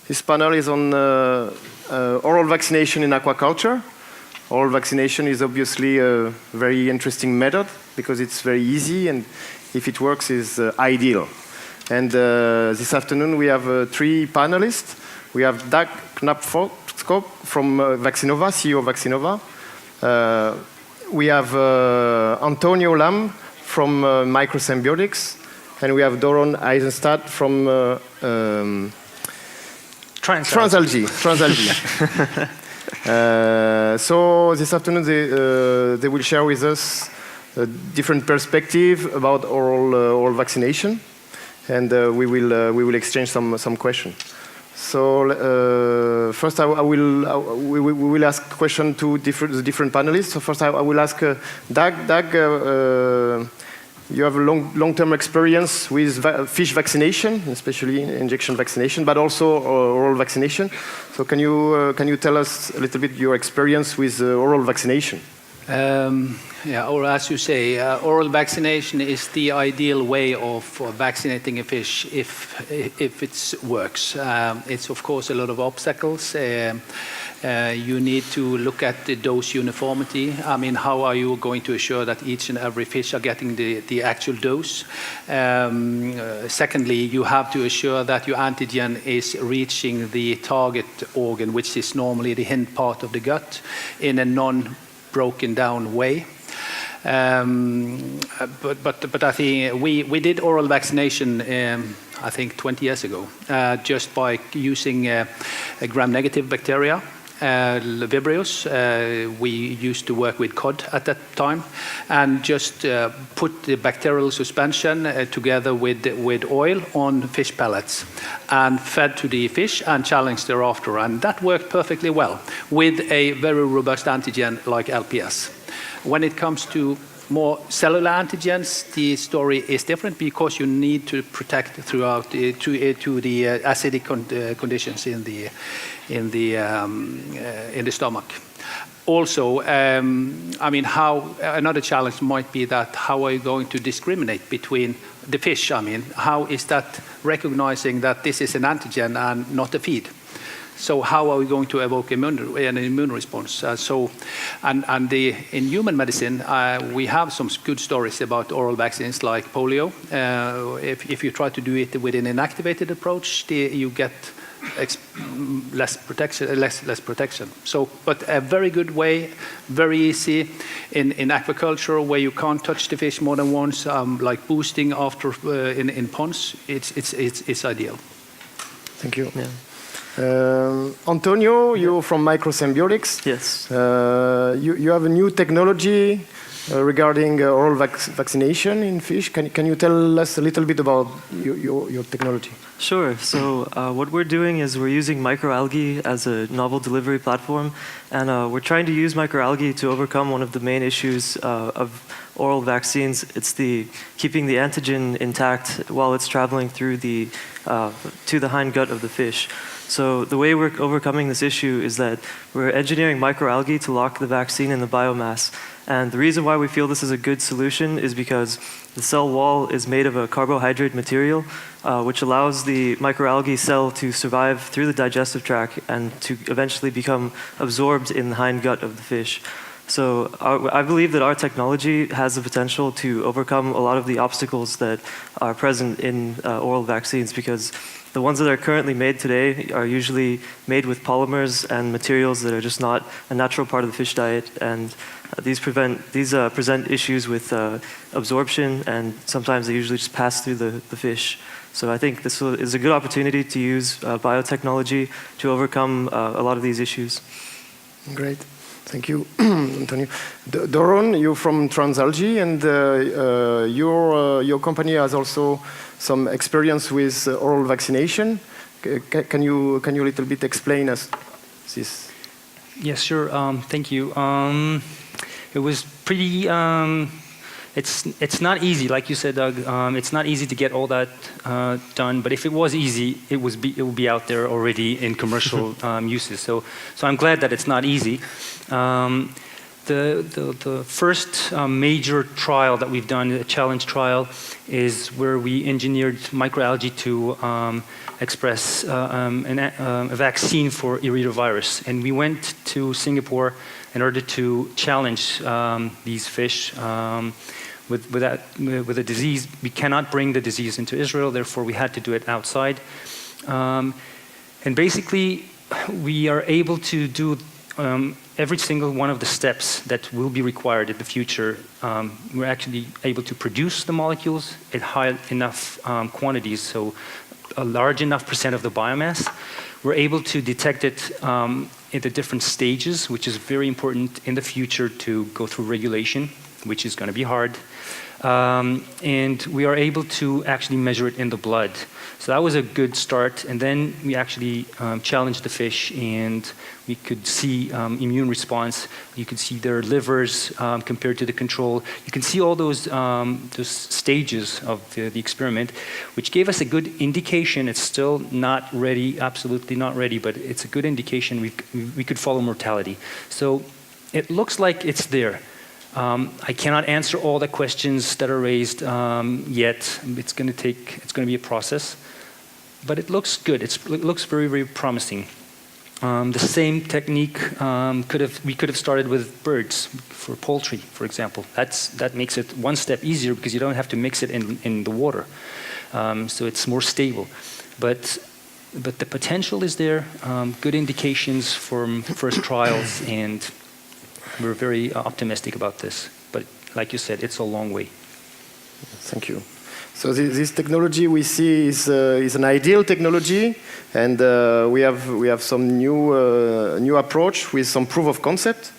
This panel is on oral vaccination in aquaculture. Oral vaccination is obviously a very interesting method because it's very easy, and if it works, is ideal. And this afternoon we have 3 panelists. We have Dag Knapskop from Vaccinova, CEO of Vaccinova. We have Antonio Lam from Microsymbiotics, and we have Doron Eisenstadt from Transalgae. So this afternoon they will share with us a different perspective about oral vaccination, and we will exchange some questions. So first we will ask questions to the different panelists. So first I will ask Dag. Dag, you have a long-term experience with fish vaccination, especially injection vaccination, but also oral vaccination. So can you tell us a little bit your experience with oral vaccination? Yeah, or as you say, oral vaccination is the ideal way of vaccinating a fish if it works. It's of course a lot of obstacles. You need to look at the dose uniformity. I mean, how are you going to assure that each and every fish are getting the actual dose? Secondly, you have to assure that your antigen is reaching the target organ, which is normally the hind part of the gut, in a non-broken down way. But I think we did oral vaccination I think 20 years ago, just by using a gram-negative bacteria, Vibrios. We used to work with cod at that time, and just put the bacterial suspension together with oil on fish pellets and fed to the fish and challenged thereafter, and that worked perfectly well with a very robust antigen like LPS. When it comes to more cellular antigens, the story is different because you need to protect throughout to the acidic conditions in the stomach. Also, I mean, another challenge might be that how are you going to discriminate between the fish? I mean, how is that recognizing that this is an antigen and not a feed? So how are we going to evoke an immune response? In human medicine, we have some good stories about oral vaccines like polio. If you try to do it with an inactivated approach, you get less protection. So, but a very good way, very easy in aquaculture, where you can't touch the fish more than once, like boosting after in ponds. It's ideal. Thank you. Yeah. Antonio, you're from Microsymbiotics. Yes. You have a new technology regarding oral vaccination in fish. Can you tell us a little bit about your technology? Sure. So what we're doing is we're using microalgae as a novel delivery platform, and we're trying to use microalgae to overcome one of the main issues of oral vaccines. It's keeping the antigen intact while it's traveling through to the hind gut of the fish. So the way we're overcoming this issue is that we're engineering microalgae to lock the vaccine in the biomass. And the reason why we feel this is a good solution is because the cell wall is made of a carbohydrate material, which allows the microalgae cell to survive through the digestive tract and to eventually become absorbed in the hind gut of the fish. So I believe that our technology has the potential to overcome a lot of the obstacles that are present in oral vaccines, because the ones that are currently made today are usually made with polymers and materials that are just not a natural part of the fish diet, and these present issues with absorption, and sometimes they usually just pass through the fish. So I think this is a good opportunity to use biotechnology to overcome a lot of these issues. Great. Thank you, Antonio. Doron, you're from Transalgae, and your company has also some experience with oral vaccination. Can you a little bit explain us this? Yes, sure. Thank you. It was pretty. It's not easy, like you said, Doug. It's not easy to get all that done. But if it was easy, it would be out there already in commercial uses. So I'm glad that it's not easy. The first major trial that we've done, a challenge trial, is where we engineered microalgae to express a vaccine for irridovirus. And we went to Singapore in order to challenge these fish with a disease. We cannot bring the disease into Israel, therefore we had to do it outside. And basically, we are able to do every single one of the steps that will be required in the future. We're actually able to produce the molecules at high enough quantities, so a large enough % of the biomass. We're able to detect it in the different stages, which is very important in the future to go through regulation, which is going to be hard. And we are able to actually measure it in the blood. So that was a good start. And then we actually challenged the fish, and we could see immune response. You could see their livers compared to the control. You can see all those stages of the experiment, which gave us a good indication. It's still not ready, absolutely not ready, but it's a good indication we could follow mortality. So it looks like it's there. I cannot answer all the questions that are raised yet. It's going to be a process, but it looks good. It looks very, very promising. The same technique we could have started with birds for poultry, for example. That makes it one step easier because you don't have to mix it in the water, so it's more stable. But the potential is there. Good indications from first trials, and we're very optimistic about this. But like you said, it's a long way. Thank you. So this technology we see is an ideal technology, and we have some new approach with some proof of concept.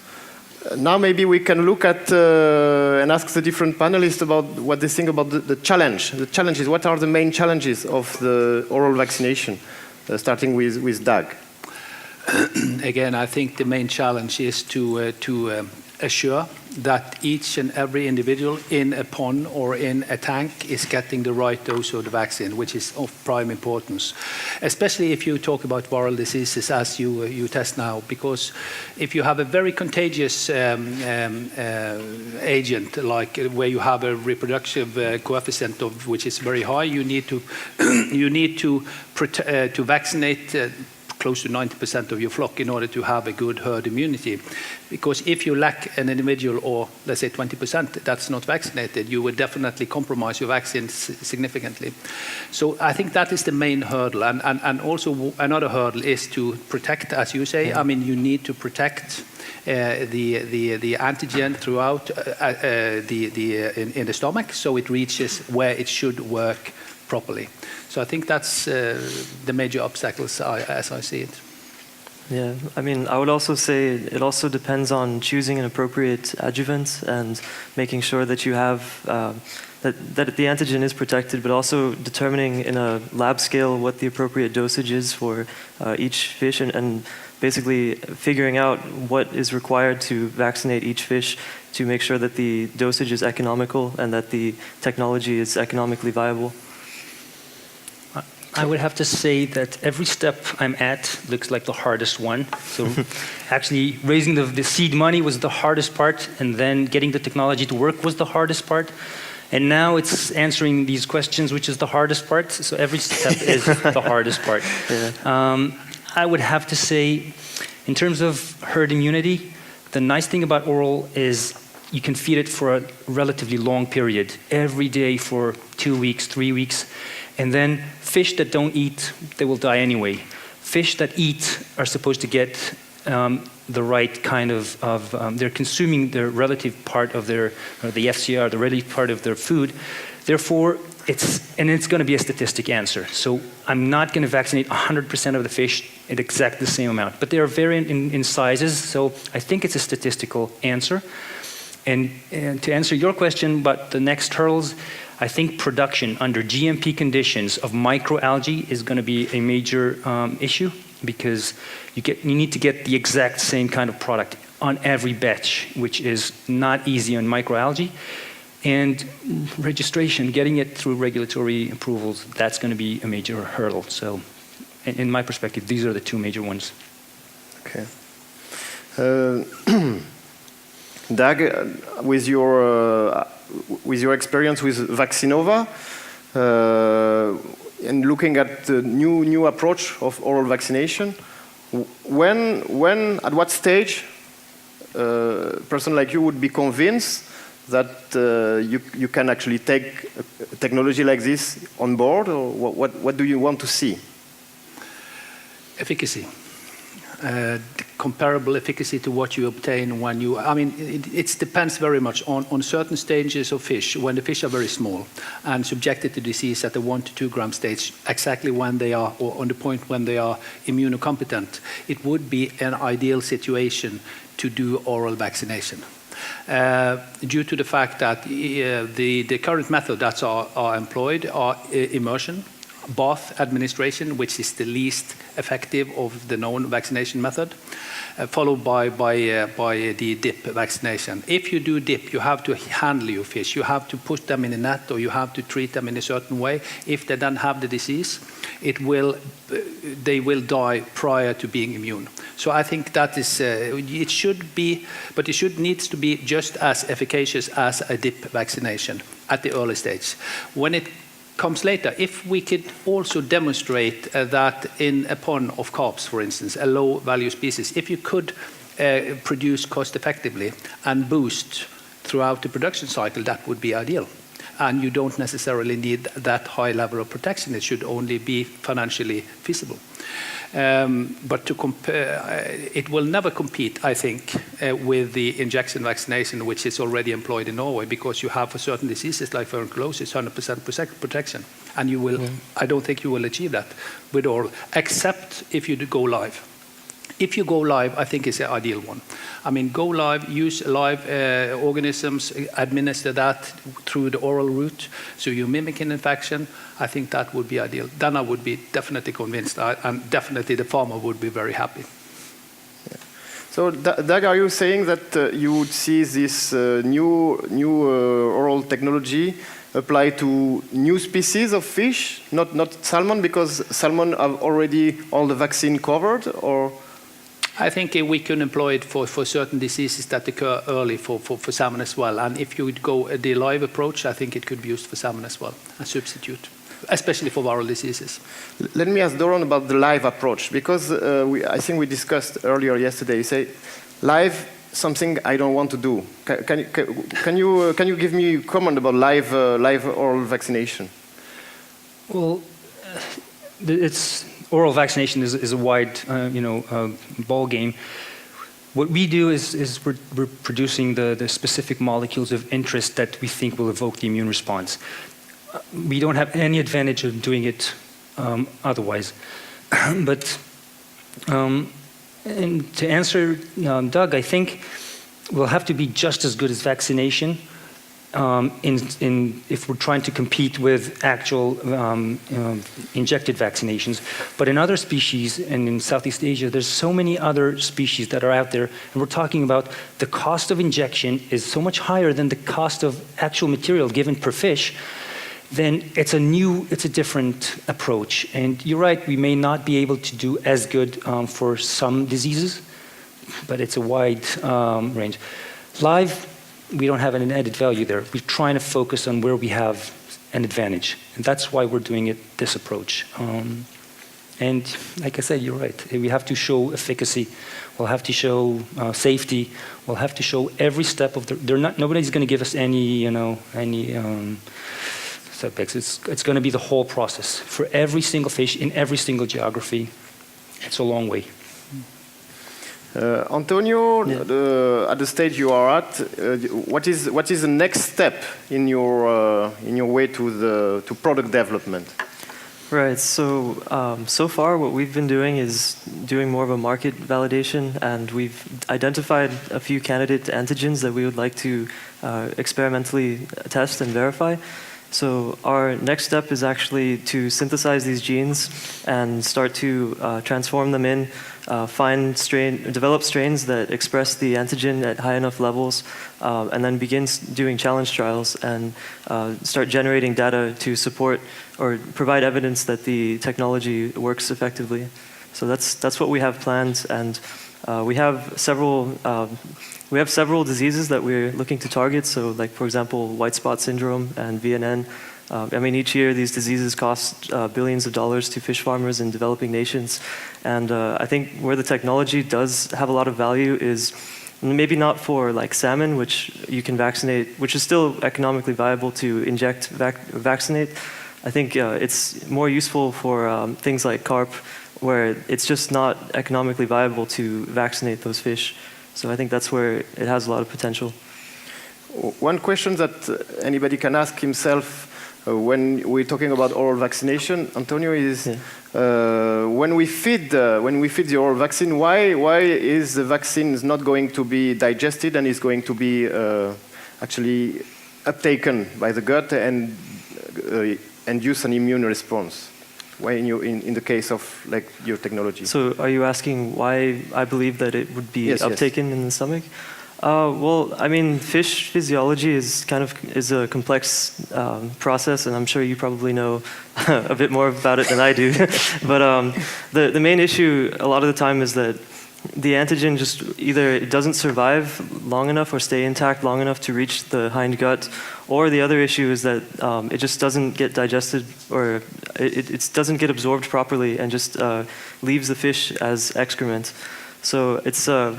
Now maybe we can look at and ask the different panelists about what they think about the challenge. The challenges. What are the main challenges of the oral vaccination? Starting with Doug. Again, I think the main challenge is to assure that each and every individual in a pond or in a tank is getting the right dose of the vaccine, which is of prime importance, especially if you talk about viral diseases as you test now, because if you have a very contagious agent, like where you have a reproductive coefficient of which is very high, you need to vaccinate close to 90% of your flock in order to have a good herd immunity. Because if you lack an individual, or let's say 20% that's not vaccinated, you will definitely compromise your vaccine significantly. So I think that is the main hurdle. And also another hurdle is to protect, as you say. I mean, you need to protect the antigen throughout in the stomach, so it reaches where it should work properly. So I think that's the major obstacles as I see it. Yeah, I mean, I would also say it also depends on choosing an appropriate adjuvant and making sure that you have that the antigen is protected, but also determining in a lab scale what the appropriate dosage is for each fish, and basically figuring out what is required to vaccinate each fish to make sure that the dosage is economical and that the technology is economically viable. I would have to say that every step I'm at looks like the hardest one. So actually raising the seed money was the hardest part, and then getting the technology to work was the hardest part. And now it's answering these questions, which is the hardest part. So every step is the hardest part. Yeah. I would have to say, in terms of herd immunity, the nice thing about oral is you can feed it for a relatively long period, every day for 2 weeks, 3 weeks. And then fish that don't eat, they will die anyway. Fish that eat are supposed to get the right kind of they're consuming the relative part of their, the FCR, the relative part of their food. Therefore, it's going to be a statistic answer. So I'm not going to vaccinate 100% of the fish at exactly the same amount. But they are variant in sizes, so I think it's a statistical answer. And to answer your question about the next hurdles, I think production under GMP conditions of microalgae is going to be a major issue, because you need to get the exact same kind of product on every batch, which is not easy on microalgae. And registration, getting it through regulatory approvals, that's going to be a major hurdle. So in my perspective, these are the two major ones. Okay. Doug, with your experience with Vaccinova, and looking at the new approach of oral vaccination, at what stage a person like you would be convinced that you can actually take a technology like this on board, or what do you want to see? Efficacy. Comparable efficacy to what you obtain when you, I mean, it depends very much on certain stages of fish, when the fish are very small and subjected to disease at the 1 to 2 gram stage, exactly when they are, or on the point when they are immunocompetent. It would be an ideal situation to do oral vaccination. Due to the fact that the current method that are employed are immersion, bath administration, which is the least effective of the known vaccination method, followed by the dip vaccination. If you do dip, you have to handle your fish. You have to put them in a net, or you have to treat them in a certain way. If they then have the disease, they will die prior to being immune. So I think that is, it should be, but it needs to be just as efficacious as a dip vaccination at the early stage. When it comes later, if we could also demonstrate that in a pond of carps, for instance, a low-value species, if you could produce cost-effectively and boost throughout the production cycle, that would be ideal. And you don't necessarily need that high level of protection. It should only be financially feasible. But to compare, it will never compete, I think, with the injection vaccination, which is already employed in Norway, because you have for certain diseases like tuberculosis 100% protection, and you will. I don't think you will achieve that with oral, except if you go live. If you go live, I think it's the ideal one. I mean, go live, use live organisms, administer that through the oral route, so you mimic an infection. I think that would be ideal. Then I would be definitely convinced, and definitely the farmer would be very happy. Yeah. So, Doug, are you saying that you would see this new oral technology apply to new species of fish, not salmon, because salmon have already all the vaccine covered, or? I think we can employ it for certain diseases that occur early for salmon as well. And if you would go the live approach, I think it could be used for salmon as well, a substitute, especially for viral diseases. Let me ask Doron about the live approach, because I think we discussed earlier yesterday. You say, live, something I don't want to do. Can you give me a comment about live oral vaccination? Well, oral vaccination is a wide, ball game. What we do is we're producing the specific molecules of interest that we think will evoke the immune response. We don't have any advantage of doing it otherwise. But and to answer Doug, I think we'll have to be just as good as vaccination if we're trying to compete with actual injected vaccinations. But in other species, and in Southeast Asia, there's so many other species that are out there, and we're talking about the cost of injection is so much higher than the cost of actual material given per fish. Then it's a different approach. And you're right, we may not be able to do as good for some diseases, but it's a wide range. Live, we don't have an added value there. We're trying to focus on where we have an advantage. And that's why we're doing it this approach. And like I said, you're right. We have to show efficacy. We'll have to show safety. We'll have to show every step of nobody's going to give us any setbacks. It's going to be the whole process for every single fish in every single geography. It's a long way. Antonio, at the stage you are at, what is the next step in your way to product development? Right. So so far, what we've been doing is doing more of a market validation, and we've identified a few candidate antigens that we would like to experimentally test and verify. So our next step is actually to synthesize these genes and start to transform them in, develop strains that express the antigen at high enough levels, and then begin doing challenge trials and start generating data to support or provide evidence that the technology works effectively. So that's what we have planned, and We have several diseases that we're looking to target. So, like for example, white spot syndrome and VNN. I mean, each year these diseases cost billions of dollars to fish farmers in developing nations. And I think where the technology does have a lot of value is maybe not for like salmon, which you can vaccinate, which is still economically viable to inject, vaccinate. I think it's more useful for things like carp, where it's just not economically viable to vaccinate those fish. So I think that's where it has a lot of potential. One question that anybody can ask himself when we're talking about oral vaccination, Antonio, is when we feed the oral vaccine, why is the vaccine not going to be digested and is going to be actually uptaken by the gut and induce an immune response? Why in the case of like your technology? So are you asking why I believe that it would be uptaken in the stomach? Well, I mean, fish physiology is a complex process, and I'm sure you probably know a bit more about it than I do. But the main issue a lot of the time is that the antigen just either it doesn't survive long enough or stay intact long enough to reach the hind gut, or the other issue is that it just doesn't get digested, or it doesn't get absorbed properly and just leaves the fish as excrement. So it's a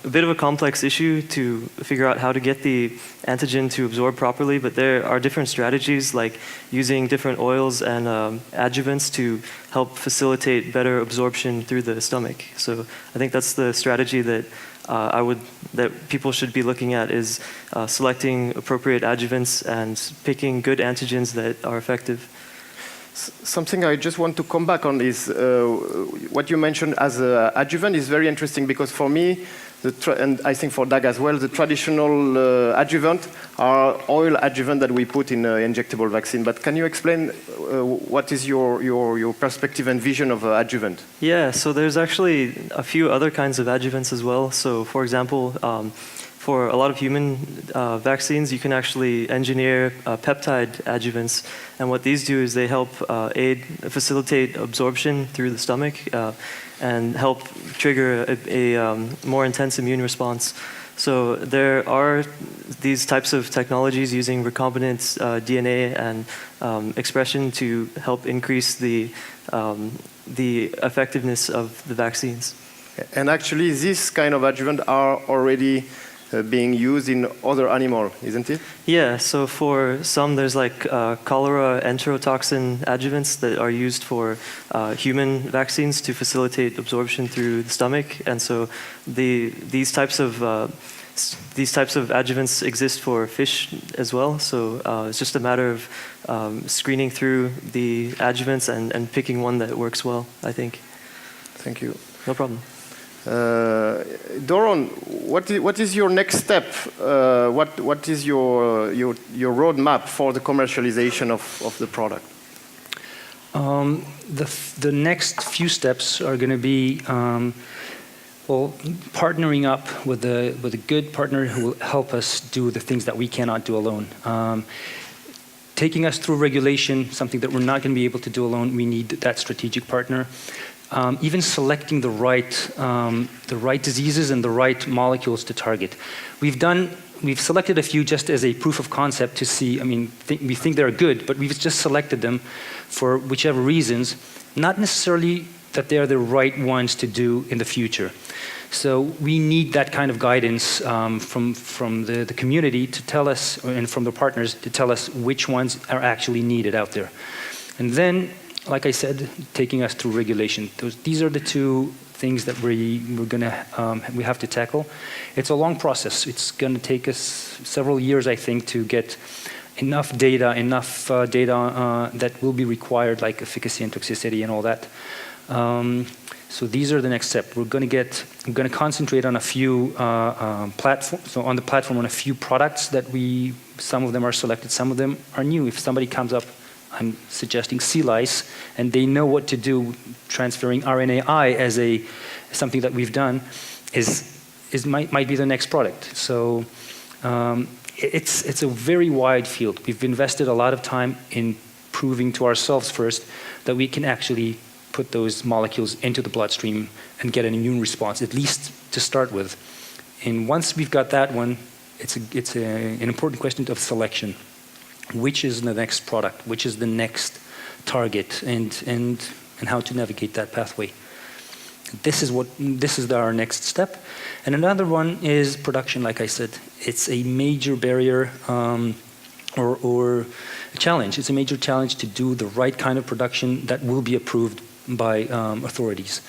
bit of a complex issue to figure out how to get the antigen to absorb properly, but there are different strategies like using different oils and adjuvants to help facilitate better absorption through the stomach. So I think that's the strategy that that people should be looking at, is selecting appropriate adjuvants and picking good antigens that are effective. Something I just want to come back on is what you mentioned as an adjuvant is very interesting, because for me, and I think for Doug as well, the traditional adjuvant are oil adjuvant that we put in injectable vaccine. But can you explain what is your perspective and vision of adjuvant? Yeah, so there's actually a few other kinds of adjuvants as well. So for example, for a lot of human vaccines, you can actually engineer peptide adjuvants. And what these do is they help facilitate absorption through the stomach and help trigger a more intense immune response. So there are these types of technologies using recombinant DNA and expression to help increase the effectiveness of the vaccines. And actually, this kind of adjuvant are already being used in other animals, isn't it? Yeah, so for some there's like cholera enterotoxin adjuvants that are used for human vaccines to facilitate absorption through the stomach, and so these types of adjuvants exist for fish as well. So it's just a matter of screening through the adjuvants and picking one that works well, I think. Thank you. No problem. Doron, what is your next step? What is your roadmap for the commercialization of the product? The next few steps are going to be partnering up with a good partner who will help us do the things that we cannot do alone. Taking us through regulation, something that we're not going to be able to do alone, we need that strategic partner. Even selecting the right diseases and the right molecules to target. We've selected a few just as a proof of concept to see. I mean, we think they're good, but we've just selected them for whichever reasons, not necessarily that they're the right ones to do in the future. So we need that kind of guidance from the community to tell us, and from the partners to tell us which ones are actually needed out there. And then, like I said, taking us through regulation. These are the two things that we have to tackle. It's a long process. It's going to take us several years, I think, to get enough data that will be required, like efficacy and toxicity and all that. So these are the next step. I'm going to concentrate on a few platforms. So on the platform, on a few products that some of them are selected, some of them are new. If somebody comes up, I'm suggesting sea lice, and they know what to do. Transferring RNAi as something that we've done might be the next product. So it's a very wide field. We've invested a lot of time in proving to ourselves first that we can actually put those molecules into the bloodstream and get an immune response, at least to start with. And once we've got that one, it's an important question of selection. Which is the next product? Which is the next target? And how to navigate that pathway. This is our next step. And another one is production, like I said. It's a major barrier or a challenge. It's a major challenge to do the right kind of production that will be approved by authorities.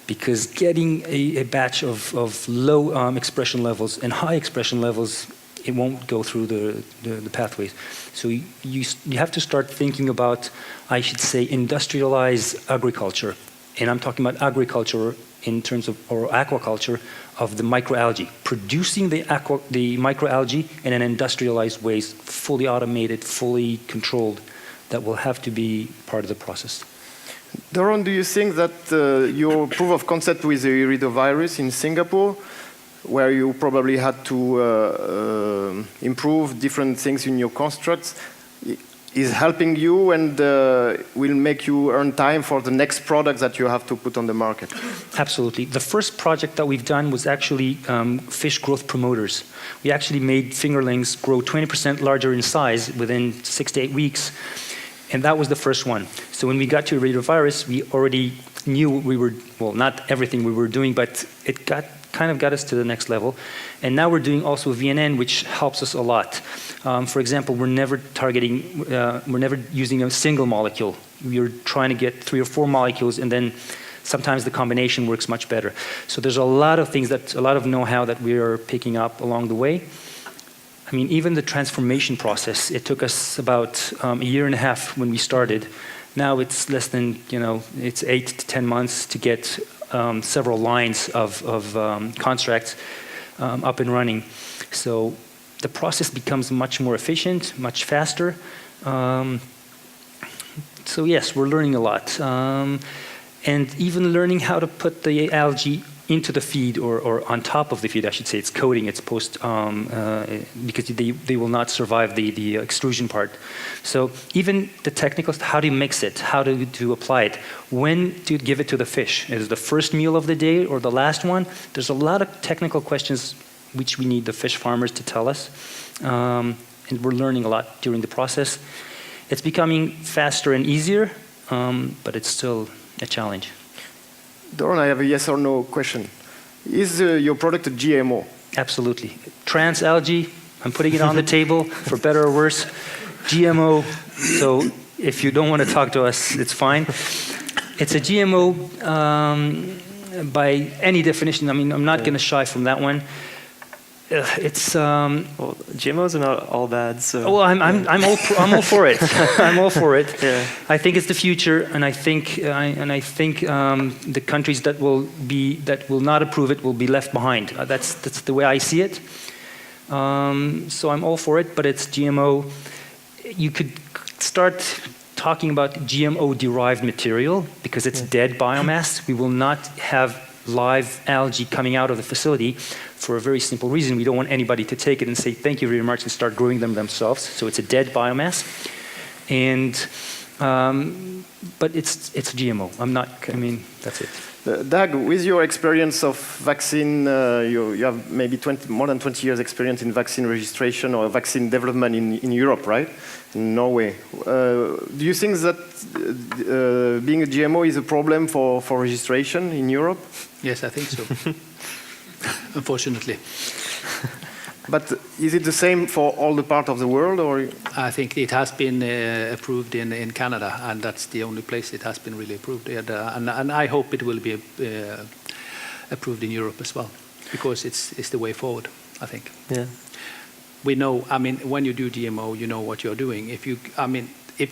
Because getting a batch of low expression levels and high expression levels, it won't go through the pathways. So you have to start thinking about, I should say, industrialized agriculture. And I'm talking about agriculture in terms of, or aquaculture, of the microalgae. Producing the microalgae in an industrialized ways, fully automated, fully controlled, that will have to be part of the process. Doron, do you think that your proof of concept with the iridovirus in Singapore, where you probably had to improve different things in your constructs, is helping you and will make you earn time for the next product that you have to put on the market? Absolutely. The first project that we've done was actually fish growth promoters. We actually made fingerlings grow 20% larger in size within 6 to 8 weeks. And that was the first one. So when we got to iridovirus, we already knew we were, well, not everything we were doing, but it kind of got us to the next level. And now we're doing also VNN, which helps us a lot. For example, we're never using a single molecule. We're trying to get 3 or 4 molecules, and then sometimes the combination works much better. So there's a lot of things, a lot of know-how that we are picking up along the way. I mean, even the transformation process, it took us about a year and a half when we started. Now it's less than, it's 8 to 10 months to get several lines of constructs up and running. So the process becomes much more efficient, much faster. So yes, we're learning a lot. And even learning how to put the algae into the feed or on top of the feed, I should say. It's coating, it's post, because they will not survive the extrusion part. So even the technicals, how do you mix it? How to apply it? When to give it to the fish? Is it the first meal of the day or the last one? There's a lot of technical questions which we need the fish farmers to tell us. And we're learning a lot during the process. It's becoming faster and easier, but it's still a challenge. Doron, I have a yes or no question. Is your product a GMO? Absolutely. Trans algae, I'm putting it on the table for better or worse. GMO, so if you don't want to talk to us, it's fine. It's a GMO by any definition. I mean, I'm not going to shy from that one. It's well, GMOs are not all bad. So well, I'm all for it. I'm all for it. Yeah. I think it's the future, and I think the countries that will not approve it will be left behind. That's the way I see it. So I'm all for it, but it's GMO. You could start talking about GMO-derived material because it's dead biomass. We will not have live algae coming out of the facility for a very simple reason. We don't want anybody to take it and say thank you very much and start growing them themselves. So it's a dead biomass. And but it's GMO. That's it. Doug, with your experience of vaccine, you have maybe more than 20 years experience in vaccine registration or vaccine development in Europe, right? In Norway. Do you think that being a GMO is a problem for registration in Europe? Yes, I think so. Unfortunately. But is it the same for all the part of the world, or? I think it has been approved in Canada, and that's the only place it has been really approved. And I hope it will be approved in Europe as well, because it's the way forward, I think. Yeah. We know, I mean, when you do GMO, you know what you're doing. If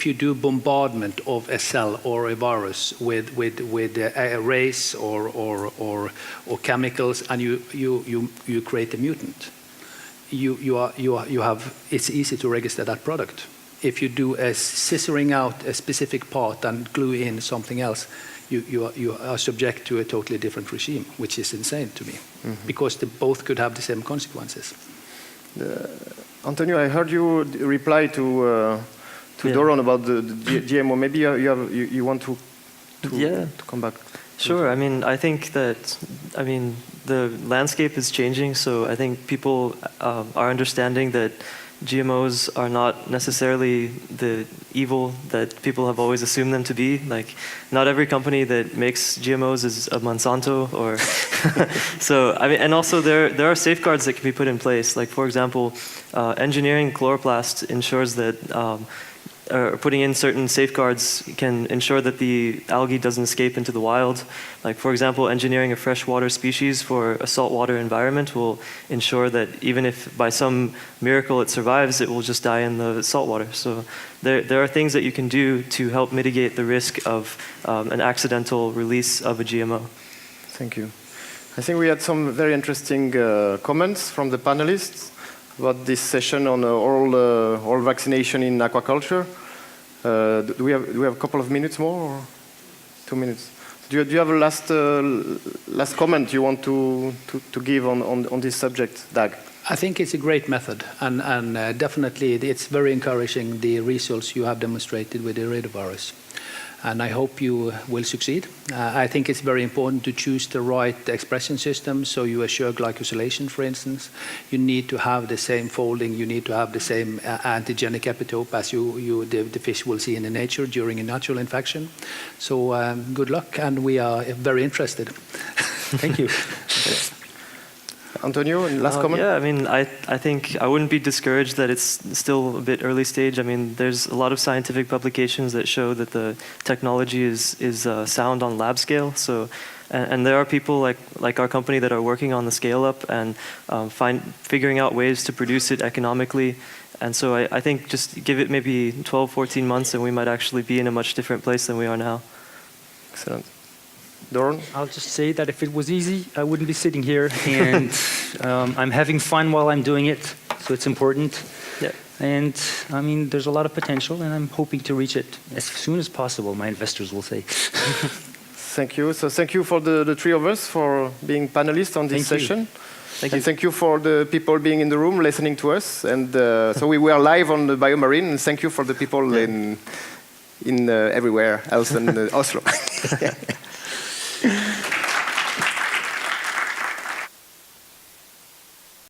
you do bombardment of a cell or a virus with arrays or chemicals, and you create a mutant, it's easy to register that product. If you do a scissoring out a specific part and glue in something else, you are subject to a totally different regime, which is insane to me, because they both could have the same consequences. Antonio, I heard you reply to Doron about the GMO. Maybe you want to to come back? Sure. I mean, I think that, the landscape is changing, so I think people are understanding that GMOs are not necessarily the evil that people have always assumed them to be. Like, not every company that makes GMOs is a Monsanto, or so. And also there are safeguards that can be put in place. Like, for example, engineering chloroplast ensures that. Putting in certain safeguards can ensure that the algae doesn't escape into the wild. Like, for example, engineering a freshwater species for a saltwater environment will ensure that even if by some miracle it survives, it will just die in the saltwater. So there are things that you can do to help mitigate the risk of an accidental release of a GMO. Thank you. I think we had some very interesting comments from the panelists about this session on oral vaccination in aquaculture. Do we have a couple of minutes more, or 2 minutes? Do you have a last comment you want to give on this subject, Dag? I think it's a great method, and definitely it's very encouraging, the results you have demonstrated with the redovirus. And I hope you will succeed. I think it's very important to choose the right expression system, so you assure glycosylation, for instance. You need to have the same folding, you need to have the same antigenic epitope as the fish will see in the nature during a natural infection. So good luck, and we are very interested. Thank you. Antonio, last comment? Yeah, I mean, I think I wouldn't be discouraged that it's still a bit early stage. I mean, there's a lot of scientific publications that show that the technology is sound on lab scale. So, and there are people like our company that are working on the scale up and figuring out ways to produce it economically. And so I think just give it maybe 12, 14 months and we might actually be in a much different place than we are now. Excellent. Doron? I'll just say that if it was easy, I wouldn't be sitting here, and I'm having fun while I'm doing it, so it's important. Yeah. And I mean, there's a lot of potential, and I'm hoping to reach it as soon as possible, my investors will say. Thank you. So thank you for the three of us for being panelists on this session. Thank you. And thank you for the people being in the room listening to us. And so we were live on the BioMarine, and thank you for the people in everywhere else in Oslo.